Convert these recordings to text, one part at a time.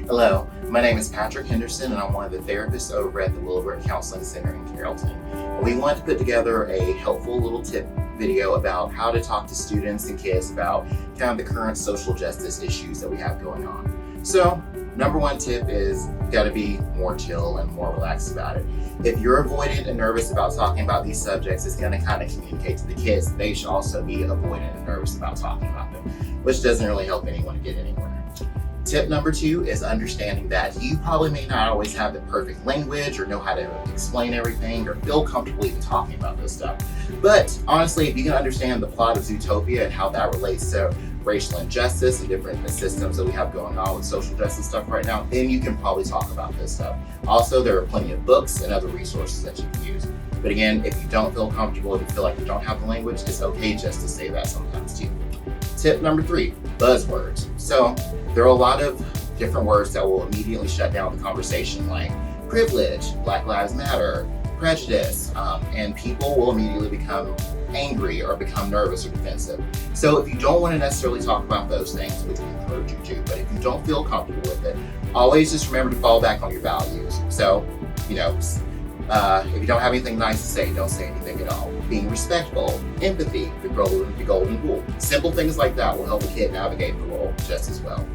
Hello, my name is Patrick Henderson and I'm one of the therapists over at the Willowbrook Counseling Center in Carrollton. And we wanted to put together a helpful little tip video about how to talk to students and kids about kind of the current social justice issues that we have going on. So, number one tip is you gotta be more chill and more relaxed about it. If you're avoidant and nervous about talking about these subjects, it's gonna kind of communicate to the kids that they should also be avoidant and nervous about talking about them, which doesn't really help anyone get anywhere. Tip number two is understanding that you probably may not always have the perfect language or know how to explain everything or feel comfortable even talking about this stuff. But honestly, if you can understand the plot of Zootopia and how that relates to racial injustice and different systems that we have going on with social justice stuff right now, then you can probably talk about this stuff. Also, there are plenty of books and other resources that you can use. But again, if you don't feel comfortable, if you feel like you don't have the language, it's okay just to say that sometimes too. Tip number three, buzzwords. So there are a lot of different words that will immediately shut down the conversation, like privilege, Black Lives Matter, prejudice, and people will immediately become angry or become nervous or defensive. So if you don't want to necessarily talk about those things, which we encourage you to, but if you don't feel comfortable with it, always just remember to fall back on your values. So, if you don't have anything nice to say, don't say anything at all. Being respectful, empathy, the golden rule. Simple things like that will help a kid navigate the world just as well.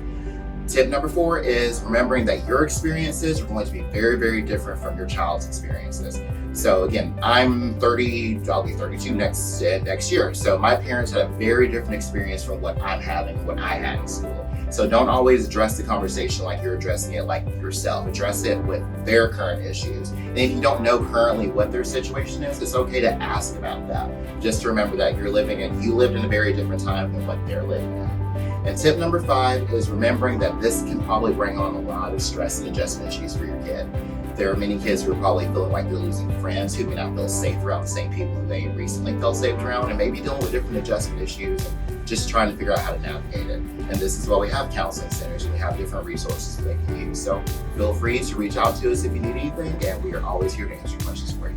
Tip number four is remembering that your experiences are going to be very, very different from your child's experiences. So again, I'm 30, I'll be 32 next year. So my parents had a very different experience from what I'm having, what I had in school. So don't always address the conversation like you're addressing it like yourself. Address it with their current issues. And if you don't know currently what their situation is, it's okay to ask about that. Just to remember that you lived in a very different time than what they're living in. And tip number five is remembering that this can probably bring on a lot of stress and adjustment issues for your kid. There are many kids who are probably feeling like they're losing friends, who may not feel safe around the same people who they recently felt safe around, and maybe dealing with different adjustment issues and just trying to figure out how to navigate it. And this is why we have counseling centers and we have different resources that they can use. So feel free to reach out to us if you need anything, and we are always here to answer questions for you.